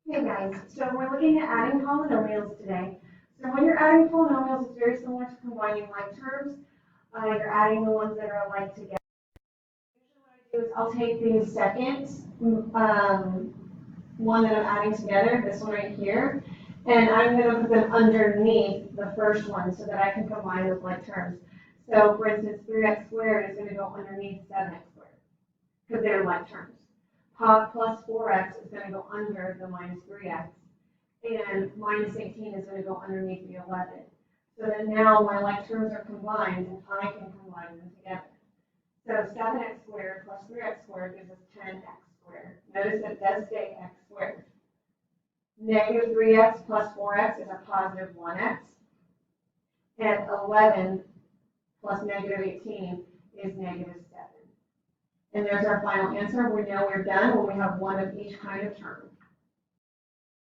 Hey guys, so we're looking at adding polynomials today. So when you're adding polynomials, it's very similar to combining like terms. You're adding the ones that are alike together. Usually what I do is I'll take the second one that I'm adding together, this one right here, and I'm going to put them underneath the first one so that I can combine those like terms. So for instance, 3x squared is going to go underneath 7x squared because they're like terms. Plus 4x is going to go under the minus 3x, and minus 18 is going to go underneath the 11. So that now my like terms are combined, and I can combine them together. So 7x squared plus 3x squared gives us 10x squared. Notice that it does say x squared. Negative 3x plus 4x is a positive 1x. And 11 plus negative 18 is negative 7. And there's our final answer. We know we're done when we have one of each kind of term.